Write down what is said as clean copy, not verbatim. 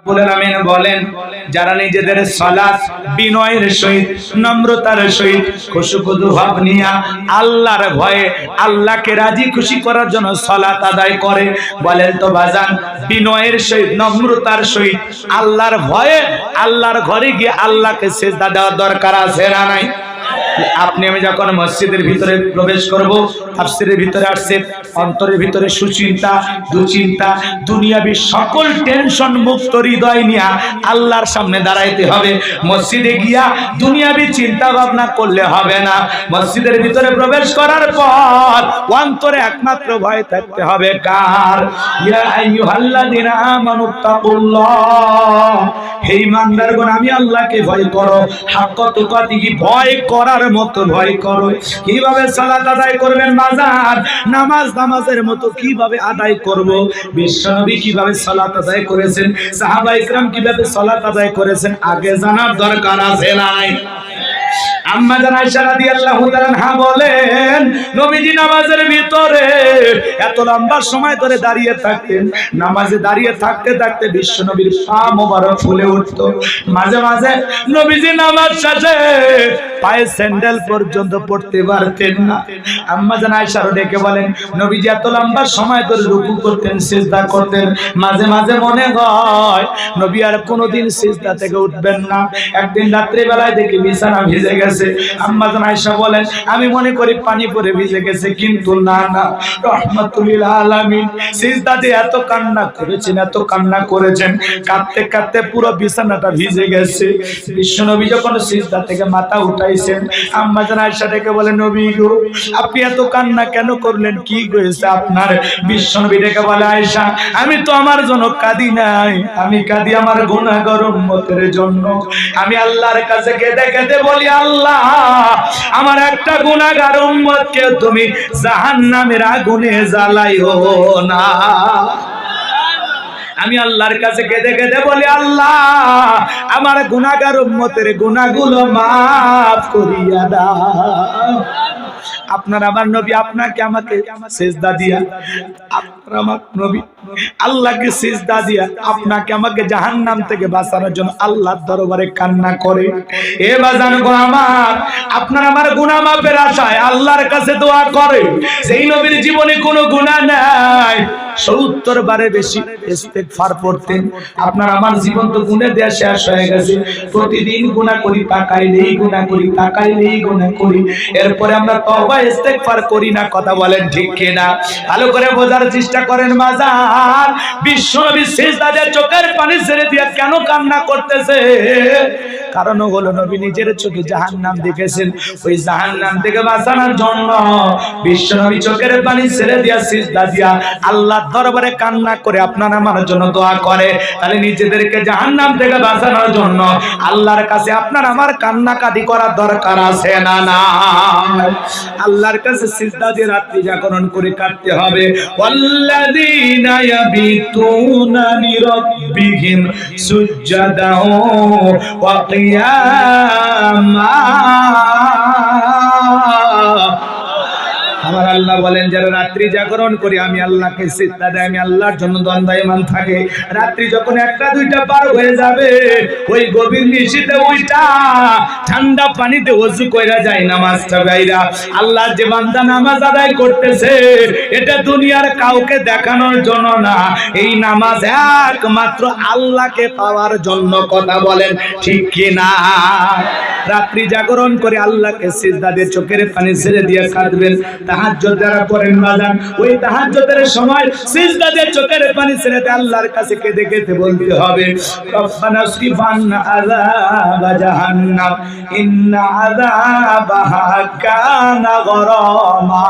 আমিন বলেন, যারা নিজেদের সালাত বিনয়ের সহিত নম্রতার সহিত খুশুখুদু ভাব নিয়া আল্লাহর ভয়ে আল্লাহকে রাজি খুশি করার জন্য সালাত আদায় করে, বলেন তো বাজান বিনয়ের সহিত নম্রতার সহিত আল্লাহর ভয়ে আল্লাহর ঘরে গিয়ে আল্লাহকে সিজদা দেওয়ার দরকার আছে না নাই? আপনি আমি যখন মসজিদের ভিতরে প্রবেশ করব, তাফসীরের ভিতরে আসছে অন্তরের ভিতরে সুচিন্তা দুচিন্তা দুনিয়াবি সকল টেনশন মুক্ত হৃদয় নিয়ে আল্লাহর সামনে দাঁড়াইতে হবে। মসজিদে গিয়া দুনিয়াবি চিন্তা ভাবনা করলে হবে না। মসজিদের ভিতরে প্রবেশ করার পর অন্তরে একমাত্র ভয় থাকতে হবে কার? ইয়া আইয়ুহাল্লাযিনা আমানুত্তাকুল্লাহ, হে ঈমানদারগণ আমি আল্লাহকে ভয় করো, হাক্কা তুকাতিহি, ভয় করার মতো ভয় করো। কিভাবে সালাত আদায় করবেন বাজার? নামাজের মতো কিভাবে আদায় করব? বিশ্বনবী কিভাবে সালাত আদায় করেছেন, সাহাবায়ে কেরাম কিভাবে সালাত আদায় করেছেন আগে জানার দরকার আছে নাই? আম্মা জান আয়েশা রাদিয়াল্লাহু তাআলা আনহা বলেন, নবীজি নামাজের ভিতরে এত লম্বা সময় ধরে দাঁড়িয়ে থাকতেন, নামাজে দাঁড়িয়ে থাকতে থাকতে বিশ্বনবীর পা মোবারক ফুলে উঠতো। মাঝে মাঝে নবীজি নামাজ শেষে পায়ে স্যান্ডেল পর্যন্ত পড়তে পারতেন না। আম্মা জান আয়েশা ডেকে বলেন, নবীজি এত লম্বা সময় ধরে রুকু করতেন, সিজদা করতেন, মাঝে মাঝে মনে হয় নবী আর কোনোদিন সিজদা থেকে উঠবেন না। একদিন রাত্রি বেলায় দেখি বিছানা ভিজে গেছে। আম্মা জান আয়েশা বলেন, আমি মনে করি পানি পড়ে ভিজে গেছে, কিন্তু না, রাহমাতুল লিল আলামিন সিজদাতে এত কান্না করেছেন, কাঁদতে কাঁদতে পুরো বিছানাটা ভিজে গেছে। বিশ্বনবী যখন সিজদা থেকে মাথা উঠাইছেন, আম্মা জান আয়েশা ডেকে বলেন, নবী গো আপনি এত কান্না কেন করলেন, কি হয়েছে আপনার? বিশ্বনবী ডেকে বলে, আয়েশা আমি তো আমার জন্য কাঁদি নাই, আমি কাঁদি আমার গুনাহগার উম্মতের জন্য। আমি আল্লাহর কাছে কেঁদে কেঁদে বলি, আল্লাহ আমার একটা গুনাহগার উম্মতকে তুমি জাহান্নামের আগুনে জ্বালাইও না। আমি আল্লাহর কাছে কেঁদে কেঁদে বলি, আল্লাহ আমার গুনাহগার উম্মতের গুনাহগুলো মাফ করিয়া দাও। আপনার আমার নবী আপনাকে আমাকে সিজদা দিয়া, আপনার আমার নবী আল্লাহকে সিজদা দিয়া আপনাকে আমাকে জাহান্নাম থেকে বাঁচানোর জন্য আল্লাহর দরবারে কান্না করে। এ বাজান গো আমার, আপনার আমার গুনাহ মাফের আশায় আল্লাহর কাছে দোয়া করে। সেই নবীর জীবনে কোনো গুনাহ নাই, ৭০ বারে বেশি ইস্তেগফার পড়তেন। আপনার আমার জীবন তো গুনাহ দেয়া শেষ হয়ে গেছে, প্রতিদিন গুনাহ করি, তাকাইলেই গুনাহ করি, তাকাইলেই গুনাহ করি। এরপরে আমরা তওবা ইস্তেগফার করি না, কথা বলেন ঠিক কিনা? ভালো করে বোঝার চেষ্টা করেন বাজার। বিশ্বনবী সিজদাতে চোখের পানি ছেড়ে দিয়ে কেন কান্না করতেছে? কারণ হলো নবী নিজের চোখে জাহান্নাম দেখেছেন, ওই জাহান্নাম থেকে বাঁচানোর জন্য বিশ্বনবী চোখের পানি ছেড়ে দিয়া সিজদা দিয়া আল্লাহর দরবারে কান্না করে আপনার আমার জন্য দোয়া করে। তাহলে নিজেদেরকে জাহান্নাম থেকে বাঁচানোর জন্য আল্লাহর কাছে আপনার আমার কান্নাকাটি করার দরকার আছে না না? আল্লাহর কাছে সিজদা দিয়ে রাত্রি জাগরণ করে কাটতে হবে। ওয়াল্লাযীনা ইয়াবিতুনা লিরাব্বিহিম সুজদান ওয়া কিয়ামা। আমার আল্লাহ বলেন, যারা রাত্রি জাগরণ করে আমি আল্লাহকে সিজদা দেয়, আমি আল্লাহর জন্য দণ্ডায়মান থাকে, রাত্রি যখন 1টা 2টা পার হয়ে যাবে, ওই গভীর নিশীথে ওইটা ঠান্ডা পানিতে ওযু কইরা যায় নামাজটা বাইরা। আল্লাহর যে বান্দা নামাজ আদায় করতেছে, এটা দুনিয়ার কাউকে দেখানোর জন্য না, এই নামাজ একমাত্র আল্লাহকে পাওয়ার জন্য, কথা বলেন ঠিক কি না? রাত্রি জাগরণ করে আল্লাহকে সিজদা দিয়ে চোখের পানি ছেড়ে দিয়ে কাঁদবেন। তাহাজ্জুদ যারা করেন বাজান, ওই তাহাজ্জুদের সময় সিজদা দিয়ে চোখের পানি ছেড়ে দিয়ে আল্লাহর কাছে কেঁদে কেঁদে বলতে হবে, রব্বানা সরিফ আন্না আযাব জাহান্নাম ইন্না আযাবাহা কানা গরামা।